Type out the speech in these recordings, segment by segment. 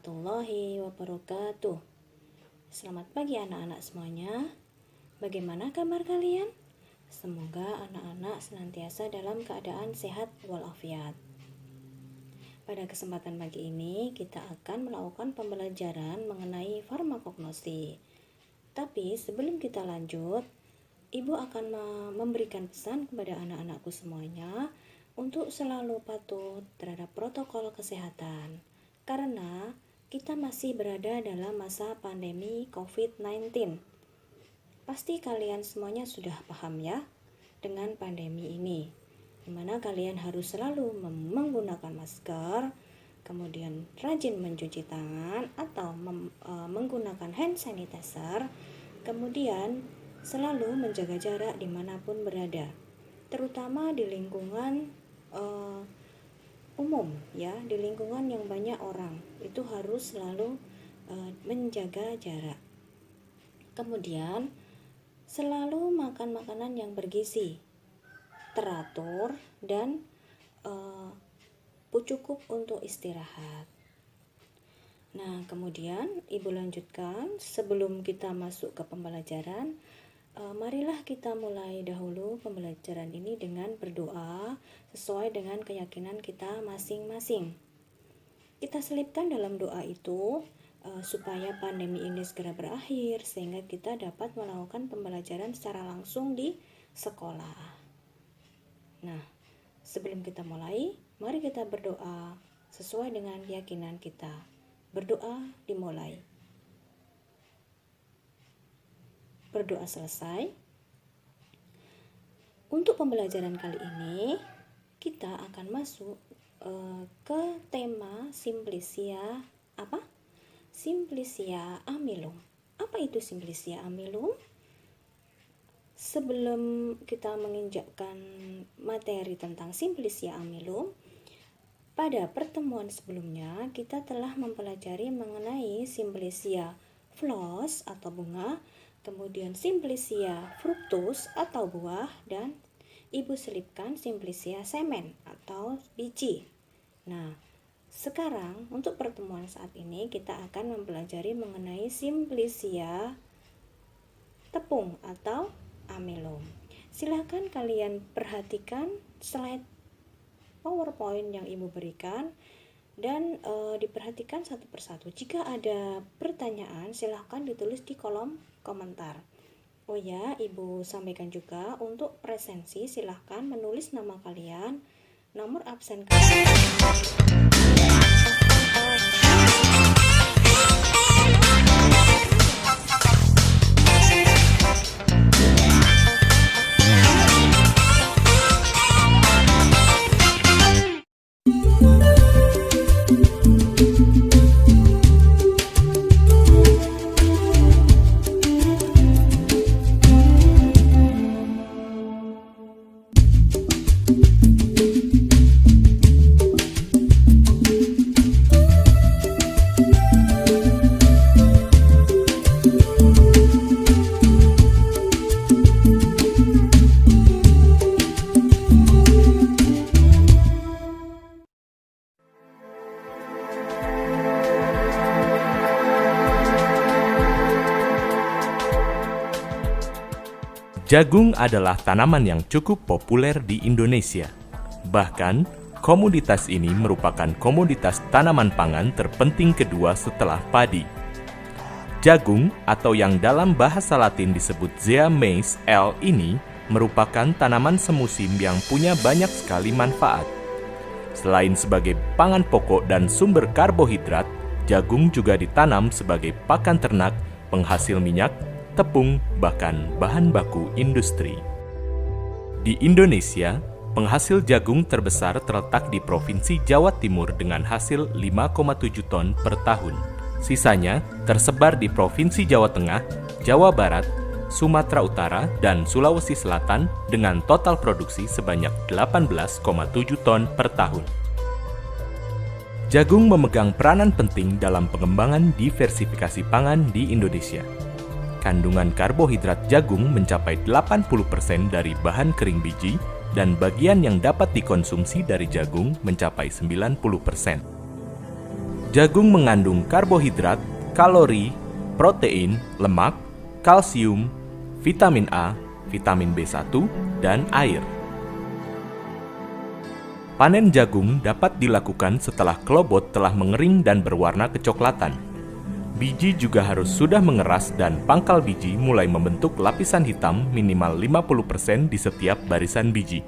warahmatullahi wabarakatuh. Selamat pagi anak-anak semuanya. Bagaimana kabar kalian? Semoga anak-anak senantiasa dalam keadaan sehat walafiat. Pada kesempatan pagi ini kita akan melakukan pembelajaran mengenai farmakognosi. Tapi sebelum kita lanjut, Ibu akan memberikan pesan kepada anak-anakku semuanya untuk selalu patuh terhadap protokol kesehatan. Karena kita masih berada dalam masa pandemi COVID-19. Pasti kalian semuanya sudah paham ya dengan pandemi ini, di mana kalian harus selalu menggunakan masker, kemudian rajin mencuci tangan atau menggunakan hand sanitizer, kemudian selalu menjaga jarak dimanapun berada, terutama di lingkungan umum ya, di lingkungan yang banyak orang itu harus selalu menjaga jarak. Kemudian selalu makan makanan yang bergizi, teratur, dan cukup untuk istirahat. Nah, kemudian Ibu lanjutkan sebelum kita masuk ke pembelajaran. Marilah kita mulai dahulu pembelajaran ini dengan berdoa sesuai dengan keyakinan kita masing-masing. Kita selipkan dalam doa itu supaya pandemi ini segera berakhir sehingga kita dapat melakukan pembelajaran secara langsung di sekolah. Nah, sebelum kita mulai, mari kita berdoa sesuai dengan keyakinan kita. Berdoa dimulai. Berdoa selesai. Untuk pembelajaran kali ini kita akan masuk ke tema Simplicia apa? Simplicia amylum. Apa itu Simplicia amylum? Sebelum kita menginjakkan materi tentang Simplicia amylum, pada pertemuan sebelumnya kita telah mempelajari mengenai Simplicia flows atau bunga, kemudian Simplicia fructus atau buah, dan Ibu selipkan Simplicia semen atau biji. Nah, sekarang untuk pertemuan saat ini kita akan mempelajari mengenai Simplicia tepung atau amylum. Silakan kalian perhatikan slide PowerPoint yang Ibu berikan dan diperhatikan satu persatu. Jika ada pertanyaan, silahkan ditulis di kolom komentar. Oh ya, Ibu sampaikan juga untuk presensi silahkan menulis nama kalian, nomor absen kalian. Jagung adalah tanaman yang cukup populer di Indonesia. Bahkan, komoditas ini merupakan komoditas tanaman pangan terpenting kedua setelah padi. Jagung, atau yang dalam bahasa Latin disebut Zea mays L ini, merupakan tanaman semusim yang punya banyak sekali manfaat. Selain sebagai pangan pokok dan sumber karbohidrat, jagung juga ditanam sebagai pakan ternak, penghasil minyak, tepung, bahkan bahan baku industri. Di Indonesia, penghasil jagung terbesar terletak di Provinsi Jawa Timur dengan hasil 5,7 ton per tahun. Sisanya tersebar di Provinsi Jawa Tengah, Jawa Barat, Sumatera Utara, dan Sulawesi Selatan dengan total produksi sebanyak 18,7 ton per tahun. Jagung memegang peranan penting dalam pengembangan diversifikasi pangan di Indonesia. Kandungan karbohidrat jagung mencapai 80% dari bahan kering biji dan bagian yang dapat dikonsumsi dari jagung mencapai 90%. Jagung mengandung karbohidrat, kalori, protein, lemak, kalsium, vitamin A, vitamin B1, dan air. Panen jagung dapat dilakukan setelah klobot telah mengering dan berwarna kecoklatan. Biji juga harus sudah mengeras dan pangkal biji mulai membentuk lapisan hitam minimal 50% di setiap barisan biji.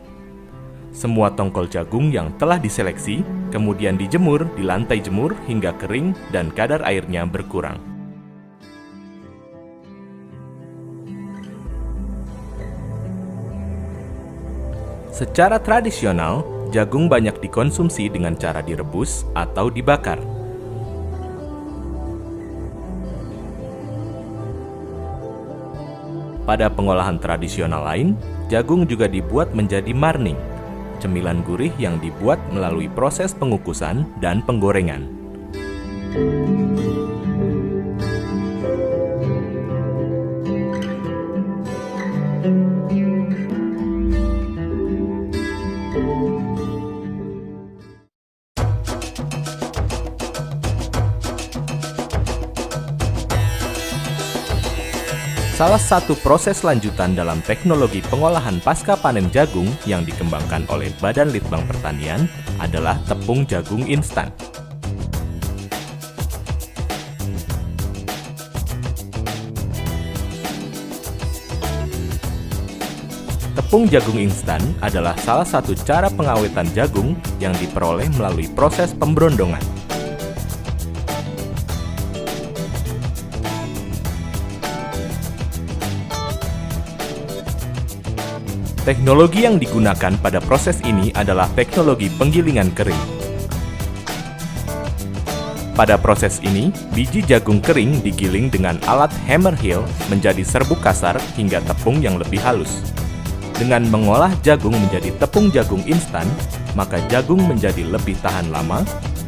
Semua tongkol jagung yang telah diseleksi kemudian dijemur di lantai jemur hingga kering dan kadar airnya berkurang. Secara tradisional, jagung banyak dikonsumsi dengan cara direbus atau dibakar. Pada pengolahan tradisional lain, jagung juga dibuat menjadi marning, cemilan gurih yang dibuat melalui proses pengukusan dan penggorengan. Salah satu proses lanjutan dalam teknologi pengolahan pasca panen jagung yang dikembangkan oleh Badan Litbang Pertanian adalah tepung jagung instan. Tepung jagung instan adalah salah satu cara pengawetan jagung yang diperoleh melalui proses pemberondongan. Teknologi yang digunakan pada proses ini adalah teknologi penggilingan kering. Pada proses ini, biji jagung kering digiling dengan alat hammer heel menjadi serbuk kasar hingga tepung yang lebih halus. Dengan mengolah jagung menjadi tepung jagung instan, maka jagung menjadi lebih tahan lama,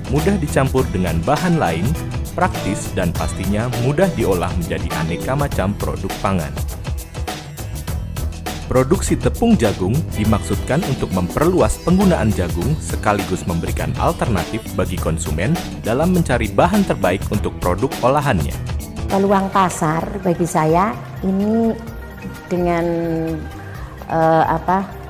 mudah dicampur dengan bahan lain, praktis dan pastinya mudah diolah menjadi aneka macam produk pangan. Produksi tepung jagung dimaksudkan untuk memperluas penggunaan jagung sekaligus memberikan alternatif bagi konsumen dalam mencari bahan terbaik untuk produk olahannya. Peluang pasar bagi saya ini dengan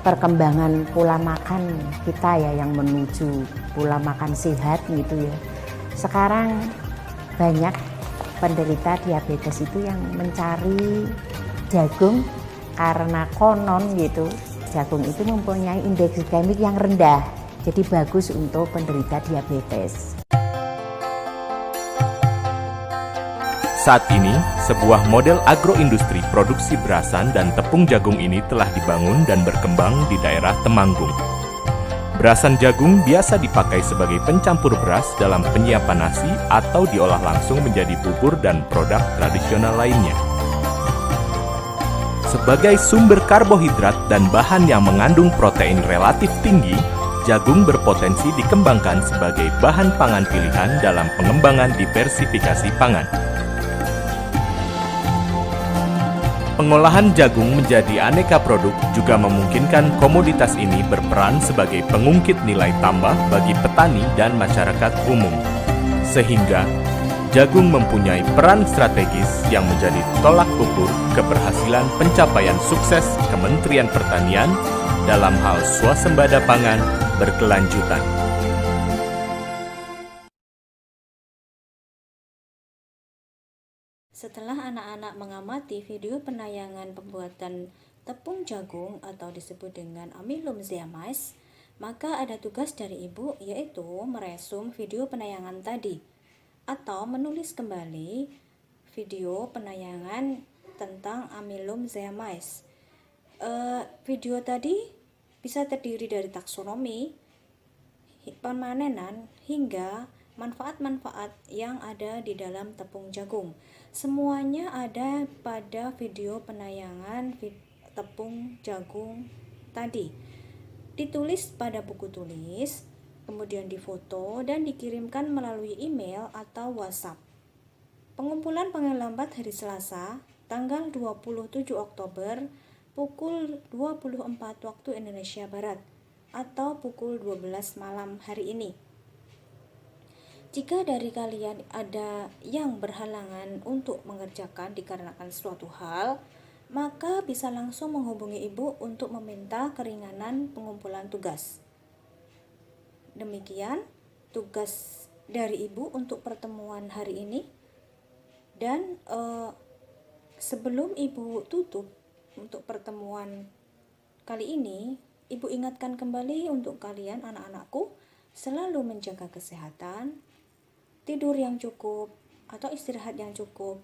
perkembangan pola makan kita ya yang menuju pola makan sehat gitu ya. Sekarang banyak penderita diabetes itu yang mencari jagung karena konon gitu jagung itu mempunyai indeks glikemik yang rendah, jadi bagus untuk penderita diabetes. Saat ini, sebuah model agroindustri produksi berasan dan tepung jagung ini telah dibangun dan berkembang di daerah Temanggung. Berasan jagung biasa dipakai sebagai pencampur beras dalam penyiapan nasi atau diolah langsung menjadi bubur dan produk tradisional lainnya. Sebagai sumber karbohidrat dan bahan yang mengandung protein relatif tinggi, jagung berpotensi dikembangkan sebagai bahan pangan pilihan dalam pengembangan diversifikasi pangan. Pengolahan jagung menjadi aneka produk juga memungkinkan komoditas ini berperan sebagai pengungkit nilai tambah bagi petani dan masyarakat umum. Sehingga jagung mempunyai peran strategis yang menjadi tolak ukur keberhasilan pencapaian sukses Kementerian Pertanian dalam hal swasembada pangan berkelanjutan. Setelah anak-anak mengamati video penayangan pembuatan tepung jagung atau disebut dengan amylum zeamice, maka ada tugas dari ibu yaitu meresum video penayangan tadi atau menulis kembali video penayangan tentang amylum zeamice. Video tadi bisa terdiri dari taksonomi, pemanenan, hingga manfaat-manfaat yang ada di dalam tepung jagung. Semuanya ada pada video penayangan tepung jagung tadi. Ditulis pada buku tulis, kemudian difoto dan dikirimkan melalui email atau WhatsApp. Pengumpulan paling lambat hari Selasa, tanggal 27 Oktober, pukul 24 waktu Indonesia Barat, atau pukul 12 malam hari ini. Jika dari kalian ada yang berhalangan untuk mengerjakan dikarenakan suatu hal, maka bisa langsung menghubungi ibu untuk meminta keringanan pengumpulan tugas. Demikian tugas dari ibu untuk pertemuan hari ini. Dan sebelum ibu tutup untuk pertemuan kali ini, ibu ingatkan kembali untuk kalian anak-anakku, selalu menjaga kesehatan, tidur yang cukup atau istirahat yang cukup,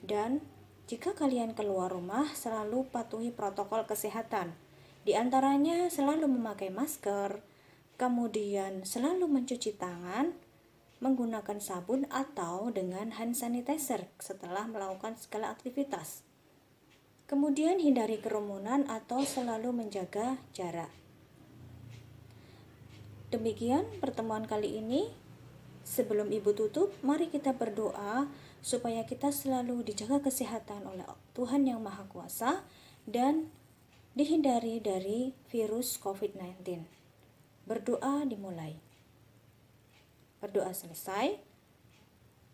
dan jika kalian keluar rumah selalu patuhi protokol kesehatan. Di antaranya selalu memakai masker, kemudian selalu mencuci tangan menggunakan sabun atau dengan hand sanitizer setelah melakukan segala aktivitas. Kemudian hindari kerumunan atau selalu menjaga jarak. Demikian pertemuan kali ini. Sebelum ibu tutup, mari kita berdoa supaya kita selalu dijaga kesehatan oleh Tuhan Yang Maha Kuasa dan dihindari dari virus COVID-19. Berdoa dimulai. Berdoa selesai,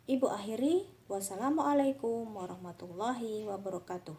ibu akhiri. Wassalamualaikum warahmatullahi wabarakatuh.